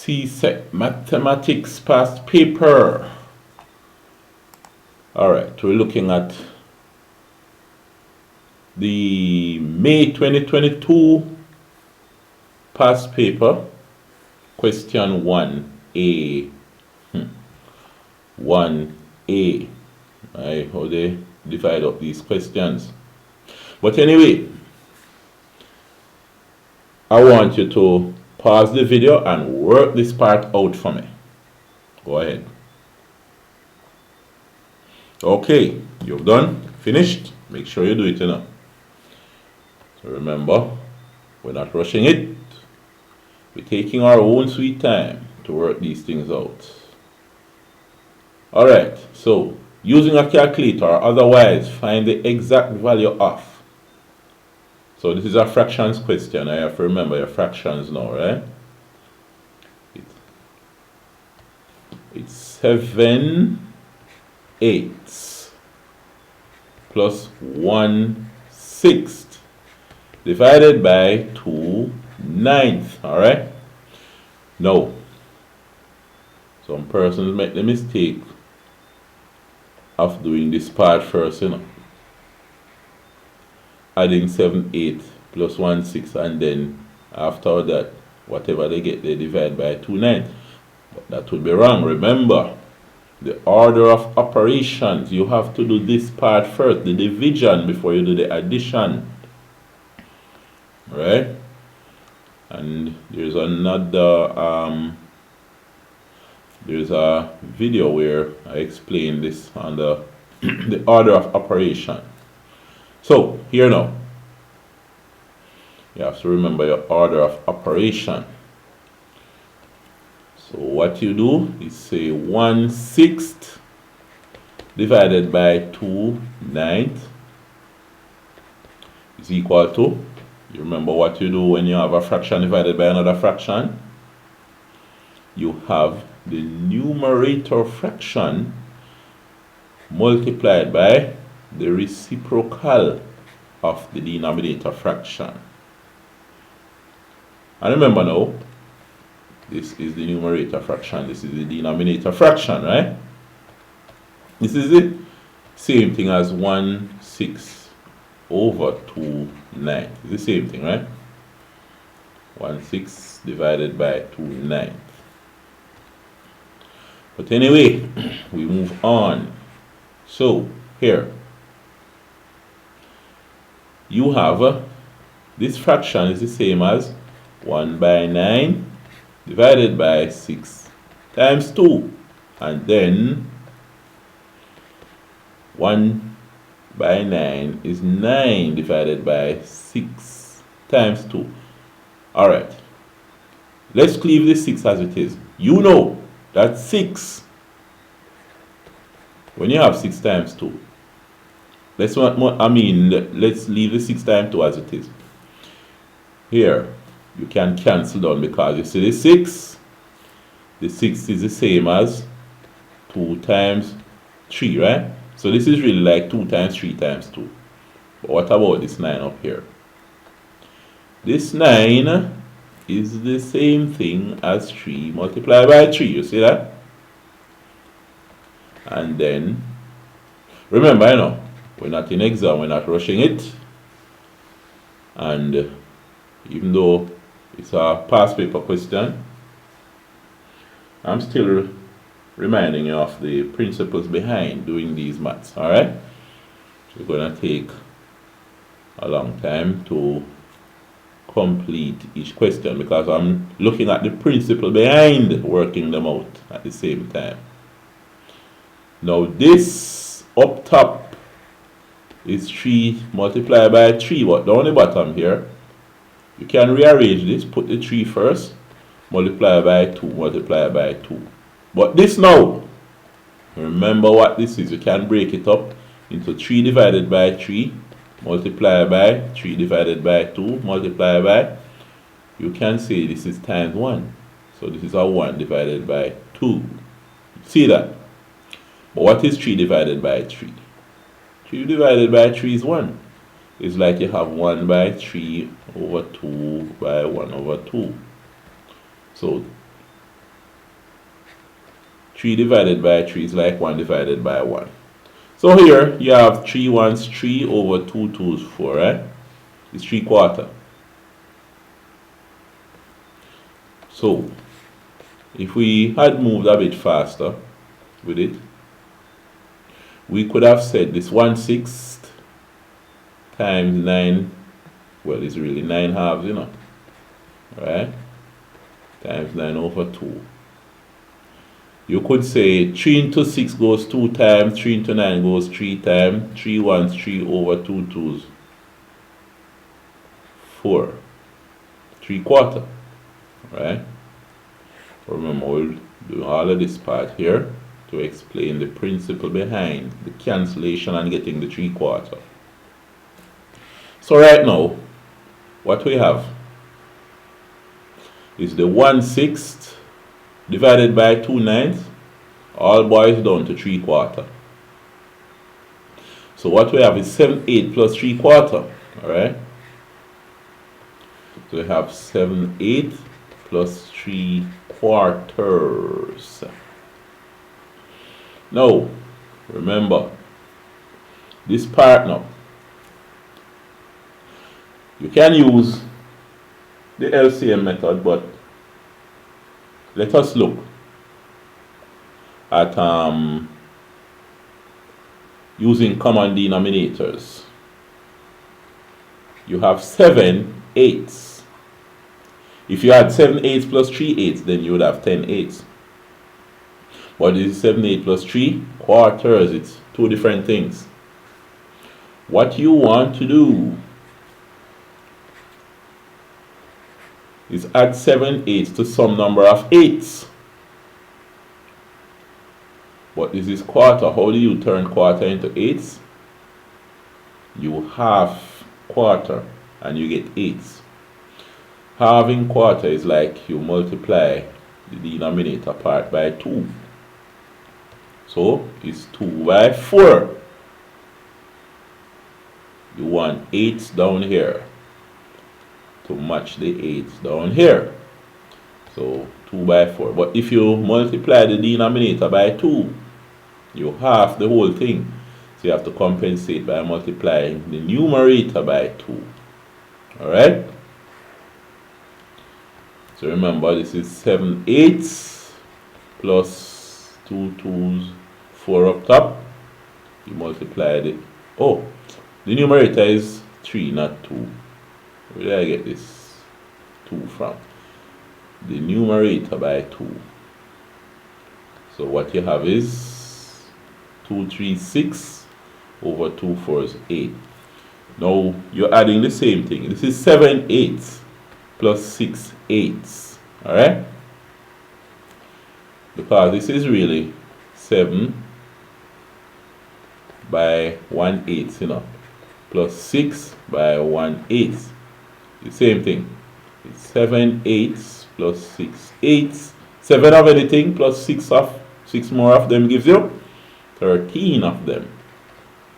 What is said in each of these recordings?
CSEC Mathematics past paper. Alright, we're looking at the May 2022 past paper, question 1A. 1A. Right, how they divide up these questions. But anyway, I want you to pause the video and work this part out for me. Go ahead. Okay, you've done, finished. Make sure you do it enough. So remember, we're not rushing it. We're taking our own sweet time to work these things out. Alright, so using a calculator or otherwise find the exact value of. So this is a fractions question. I have to remember your fractions now, right? It's 7/8 plus 1/6 divided by 2/9. Alright? Now, some persons make the mistake of doing this part first, adding 7/8 plus 1/6, and then after that, whatever they get, they divide by 2/9. But that would be wrong. Remember, the order of operations, you have to do this part first, the division, before you do the addition. Right? And there's another, there's a video where I explain this on the order of operation. So, here now, you have to remember your order of operation. So what you do is say 1/6 divided by 2/9 is equal to, you remember what you do when you have a fraction divided by another fraction? You have the numerator fraction multiplied by the reciprocal of the denominator fraction. And remember now, this is the numerator fraction, this is the denominator fraction, right? This is the same thing as 1/6 over 2/9. It's the same thing, right? 1/6 divided by 2/9. But anyway, we move on. So, here, you have this fraction is the same as 1/9 divided by 6 times 2, and then 1/9 is 9 divided by 6 times 2. Alright, let's leave this 6 as it is. You know that 6, when you have 6 times 2, let's leave the 6 times 2 as it is. Here, you can cancel down because you see the 6 is the same as 2 times 3, right? So this is really like 2 times 3 times 2. But what about this 9 up here? This 9 is the same thing as 3 multiplied by 3. You see that? And then, remember, we're not in exam, we're not rushing it. And even though it's a past paper question, I'm still reminding you of the principles behind doing these maths. Alright? It's going to take a long time to complete each question because I'm looking at the principle behind working them out at the same time. Now this up top is 3 multiplied by 3, but down the bottom here, you can rearrange this, put the 3 first, multiply by 2, multiply by 2. But this now, remember what this is, you can break it up into 3 divided by 3, multiply by 3 divided by 2, multiply by, you can say this is times 1. So this is a 1 divided by 2. See that? But what is 3 divided by 3? 3 divided by 3 is 1. It's like you have 1 by 3 over 2 by 1 over 2. So 3 divided by 3 is like 1 divided by 1. So here you have 3 ones 3 over 2 twos 4, right? It's 3/4. So if we had moved a bit faster with it, we could have said this 1/6 times 9, well, it's really 9 halves, you know, right? Times 9 over 2. You could say 3 into 6 goes 2 times, 3 into 9 goes 3 times, 3 ones 3 over 2 twos 4. 3/4, right? Remember, we'll do all of this part here to explain the principle behind the cancellation and getting the 3/4. So right now, what we have is the 1/6 divided by 2 9ths, all boils down to 3/4. So what we have is 7/8 plus 3/4, alright? So we have 7/8 plus 3/4. Now, remember, this part now, you can use the LCM method, but let us look at using common denominators. You have 7/8. If you had 7/8 plus 3/8, then you would have 10/8. But this is 7/8 plus 3/4. It's two different things. What you want to do is add 7/8 to some number of 8s. But this is quarter. How do you turn quarter into 8s? You half quarter and you get 8s. Halving quarter is like you multiply the denominator part by 2. So it's 2 by 4. You want 8s down here to match the 8s down here. So 2 by 4. But if you multiply the denominator by 2, you half the whole thing. So you have to compensate by multiplying the numerator by 2. Alright? So remember, this is 7/8 plus 2 2s, 4 up top. You multiply it. Oh, the numerator is 3, not 2. Where did I get this 2 from? The numerator by 2. So what you have is 2 3 6 over 2 4 8. Now you're adding the same thing. This is 7/8 plus 6/8. Alright? Because this is really 7 by 1/8, you know, plus 6 by 1/8. The same thing. It's 7/8 plus 6/8. 7 of anything plus 6 more of them gives you 13 of them.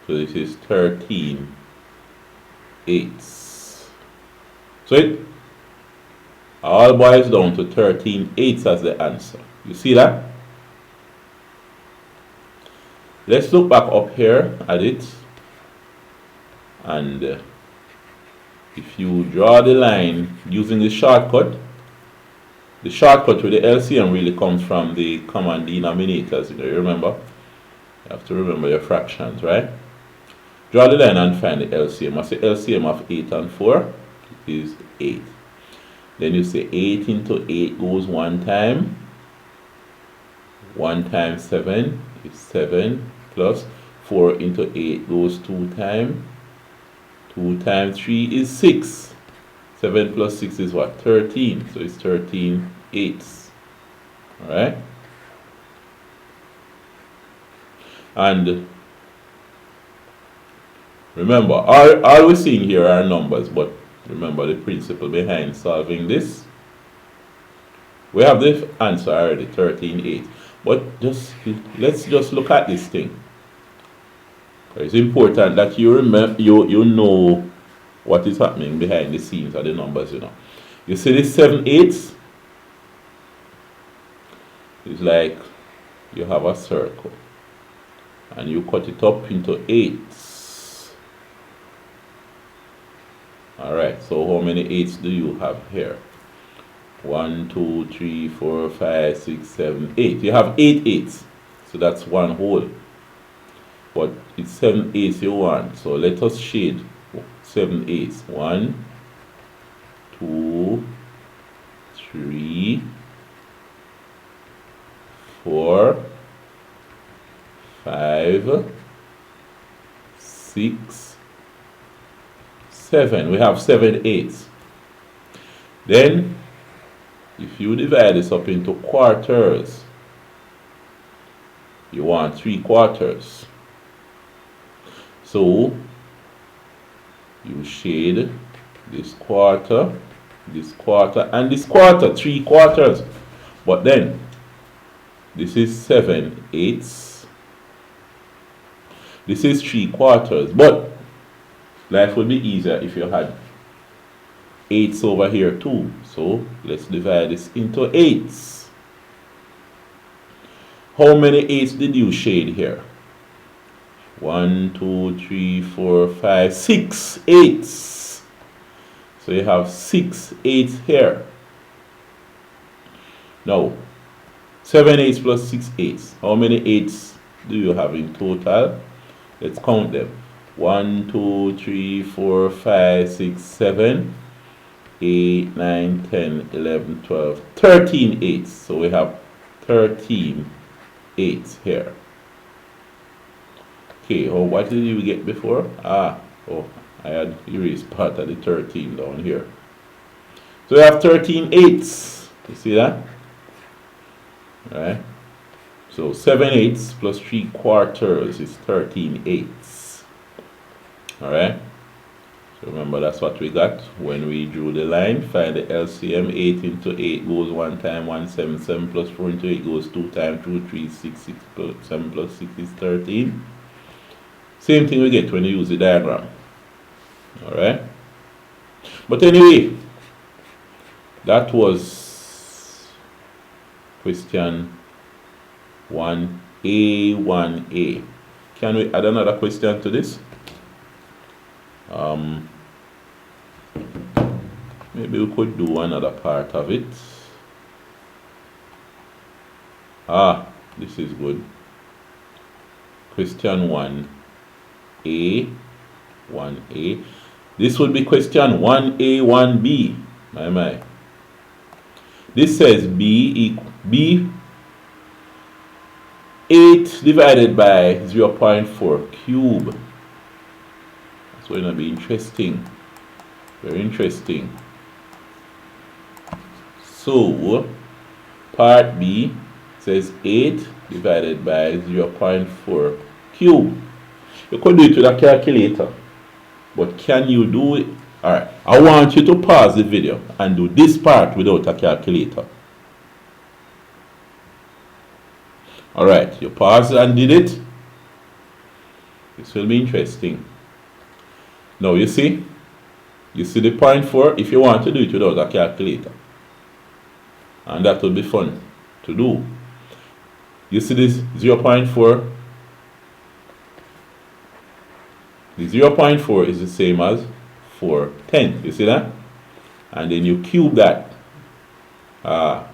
So this is 13/8. So it all boils down to 13/8 as the answer. You see that? Let's look back up here at it, and if you draw the line using the shortcut with the LCM really comes from the common denominators. You remember? You have to remember your fractions, right? Draw the line and find the LCM. What's the LCM of 8 and 4? It is 8. Then you say 8 into 8 goes 1 time. 1 times 7 is 7, plus 4 into 8 goes 2 times. 2 times 3 is 6. 7 plus 6 is what? 13. So it's 13/8. Alright? And remember, all we're seeing here are numbers, but remember the principle behind solving this. We have the answer already, 13/8. But let's just look at this thing. It's important that you remember, you know what is happening behind the scenes of the numbers, you know. You see this 7/8? It's like you have a circle and you cut it up into eighths. Alright, so how many eighths do you have here? 1, 2, 3, 4, 5, 6, 7, 8. You have 8 eighths. So that's one whole. But it's 7 eighths you want. So let us shade 7 eighths. 1, 2, 3, 4, 5, 6, 7. We have 7 eighths. Then, if you divide this up into quarters, you want 3 quarters. So, you shade this quarter, and this quarter, 3 quarters. But then, this is 7 eighths. This is 3 quarters. But life would be easier if you had eighths over here too. So let's divide this into eighths. How many eighths did you shade here? 1, 2, 3, 4, 5, 6 eighths. So you have 6 eighths here. Now, 7 eighths plus 6 eighths. How many eighths do you have in total? Let's count them. 1, 2, 3, 4, 5, 6, 7, 8, 9, 10, 11, 12, 13 eighths. So we have 13 eighths here. Okay, oh, what did you get before? I had erased part of the 13 down here. So we have 13 eighths. You see that? Alright. So 7 eighths plus 3 quarters is 13 eighths. Alright. So remember, that's what we got when we drew the line. Find the LCM. 8 into 8 goes 1 time 1, 7. 7 plus 4 into 8 goes 2 times 2, 3, 6. 6 plus 7 plus 6 is 13. Same thing we get when you use the diagram. Alright. But anyway, that was question 1A. Can we add another question to this? Maybe we could do another part of it. This is good. Question 1A. This would be question 1A, 1B. My. This says B 8 divided by 0.4 cube. That's going to be interesting. Very interesting. So, part B says 8 divided by 0.4 cube. You could do it with a calculator. But can you do it? Alright, I want you to pause the video and do this part without a calculator. Alright, you paused and did it. This will be interesting. Now you see the 0.4 if you want to do it without a calculator. And that will be fun to do. You see this 0.4? The 0.4 is the same as 4/10. You see that? And then you cube that. Now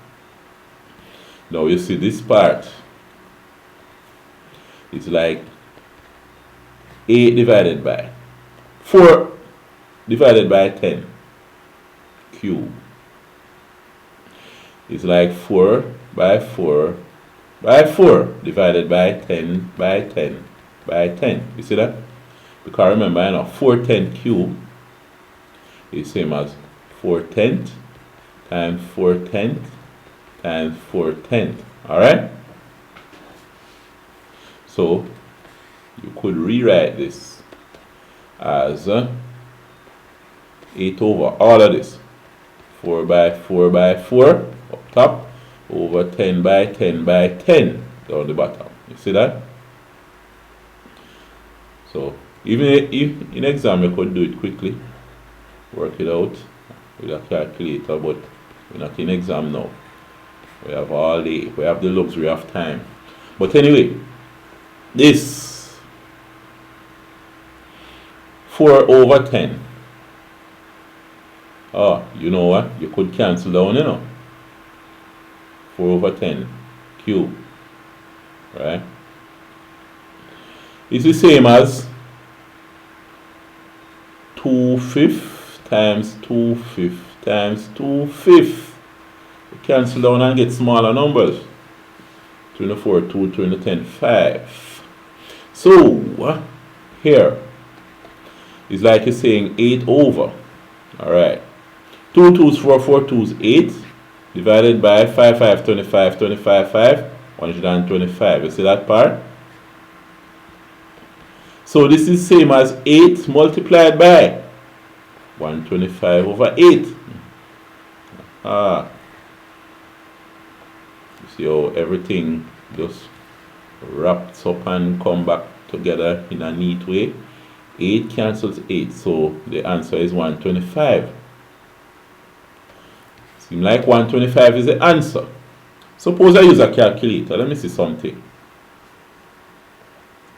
you see this part. It's like 8 divided by 4 divided by 10 cube. It's like 4 by 4 by 4 divided by 10 by 10 by 10. You see that? Because remember, 4/10 cube is same as 4/10 times 4/10 times 4/10. Alright? So, you could rewrite this as 8 over all of this. 4 by 4 by 4 up top over 10 by 10 by 10 down the bottom. You see that? So, even if in exam you could do it quickly, work it out with a calculator, but we're not in exam now. We have all day, we have the luxury of time. But anyway, this 4/10. Oh, you know what? You could cancel down, 4/10 cube, right? It's the same as 2/5 times 2/5 times 2/5. You cancel down and get smaller numbers. 24, 2, 20, 10, 5. So, here, it's like you're saying 8 over. Alright. 2 2s, 4 4 2s, 8. Divided by 5 5, 25, 25 5, 125. You see that part? So this is same as 8 multiplied by 125 over 8. You see how everything just wraps up and come back together in a neat way. 8 cancels 8, so the answer is 125. Seems like 125 is the answer. Suppose I use a calculator. Let me see something.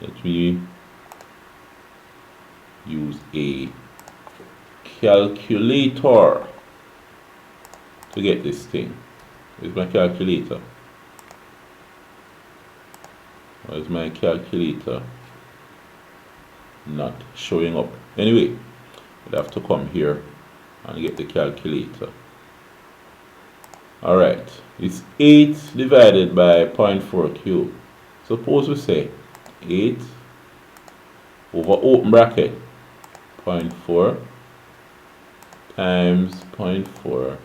Let me use a calculator to get this thing. Where's my calculator? Where's my calculator? Not showing up. Anyway, I'd have to come here and get the calculator. Alright, it's 8 divided by 0.4 cube. Suppose we say 8 over open bracket 0.4 times 0.4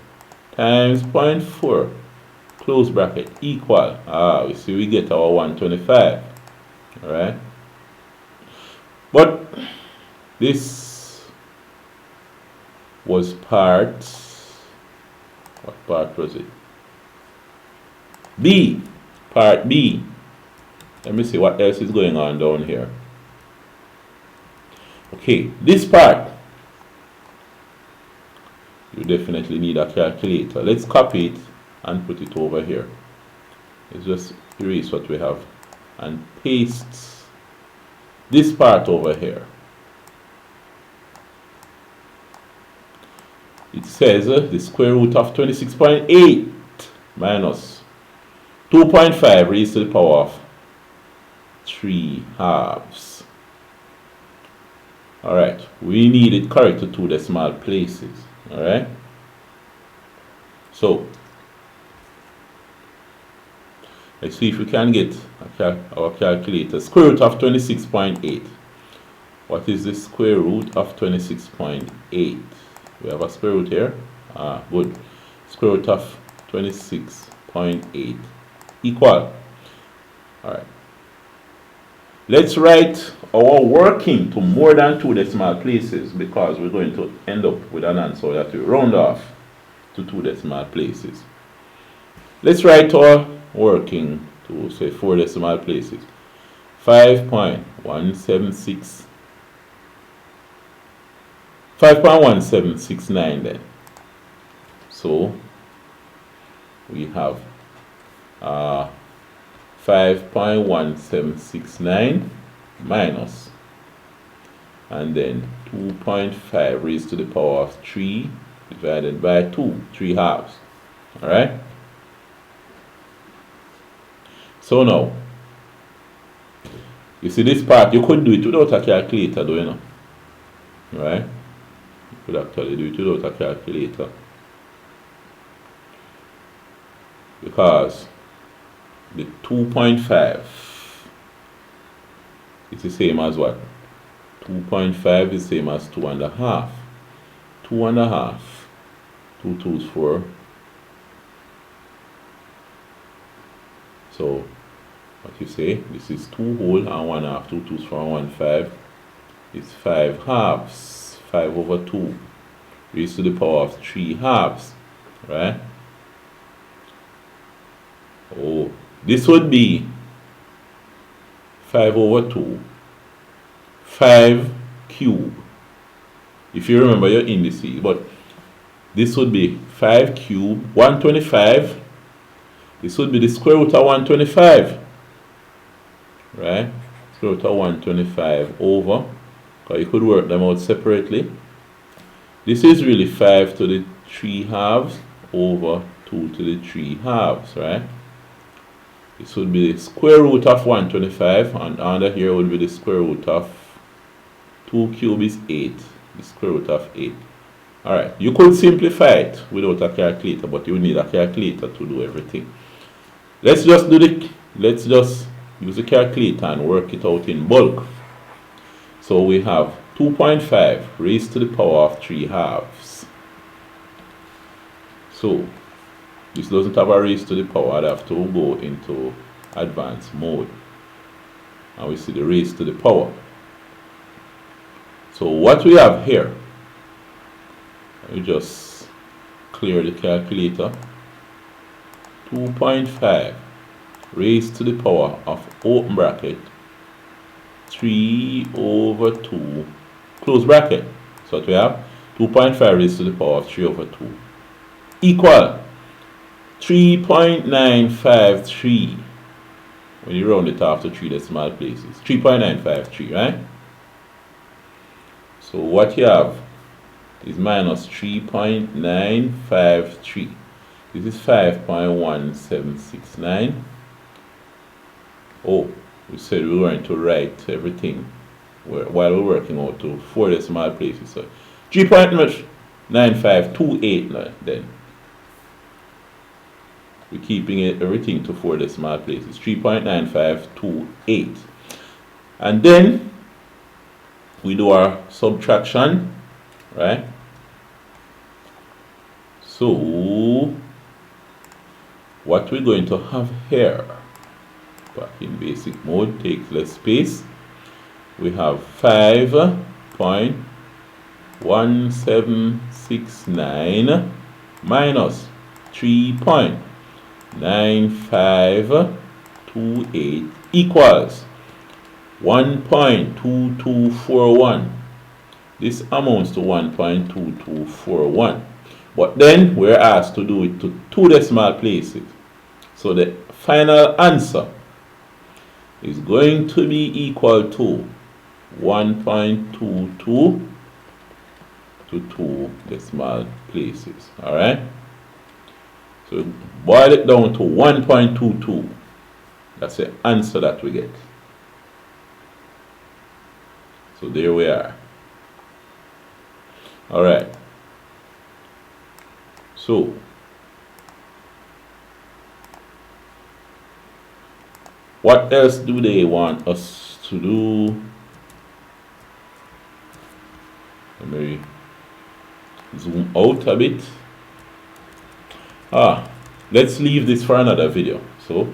times 0.4 close bracket equal. We see we get our 125. Alright. But this was part, what part was it? B. Part B. Let me see what else is going on down here. Okay, this part, you definitely need a calculator. Let's copy it and put it over here. Let's just erase what we have and paste this part over here. It says the square root of 26.8 minus 2.5 raised to the power of 3 halves. Alright, we need it correct to 2 decimal places. Alright, so let's see if we can get our calculator. Square root of 26.8. What is the square root of 26.8? We have a square root here. Good. Square root of 26.8 equal. Alright. Let's write our working to more than 2 decimal places because we're going to end up with an answer that we round off to 2 decimal places. Let's write our working to say 4 decimal places. 5.1769 then. So we have 5.1769 minus and then 2.5 raised to the power of 3 divided by 2, 3 halves. Alright? So now, you see this part, you could do it without a calculator, though, Right? You could actually do it without a calculator. Because the 2.5 is the same as what? 2.5 is the same as 2.5. 2.5. 2 2s 4. So what you say, this is 2 whole and 1 half, 2 2s 4 and 1 5. It's 5 halves, 5 over 2 raised to the power of 3 halves, right? Oh, this would be 5 over 2, 5 cube, if you remember your indices, but this would be 5 cube, 125. This would be the square root of 125. right? Square root of 125 over, because you could work them out separately. This is really 5 to the 3 halves over 2 to the 3 halves, right? This would be the square root of 125, and under here would be the square root of 2 cube is 8, the square root of 8. Alright, you could simplify it without a calculator, but you need a calculator to do everything. Let's just use the calculator and work it out in bulk. So we have 2.5 raised to the power of 3 halves. So this doesn't have a raised to the power. I'd have to go into advanced mode. And we see the raised to the power. So what we have here, we just clear the calculator. 2.5 raised to the power of open bracket 3 over 2 close bracket. So what we have, 2.5 raised to the power of 3 over 2 equal 3.953 when you round it off to 3 decimal places. 3.953, right? So what you have is minus 3.953. This is 5.1769. Oh, we said we were going to write everything while we're working out to 4 decimal places. So 3.9528 then. We're keeping everything to 4 decimal places. 3.9528. And then we do our subtraction, right? So what we're going to have here, back in basic mode, take less space. We have 5.1769 minus 3.9528 equals 1.2241. This amounts to 1.2241. But then we're asked to do it to 2 decimal places. So the final answer is going to be equal to 1.22 to 2 decimal places. Alright? So boil it down to 1.22. That's the answer that we get. So there we are. Alright. So what else do they want us to do? Let me zoom out a bit. Let's leave this for another video. So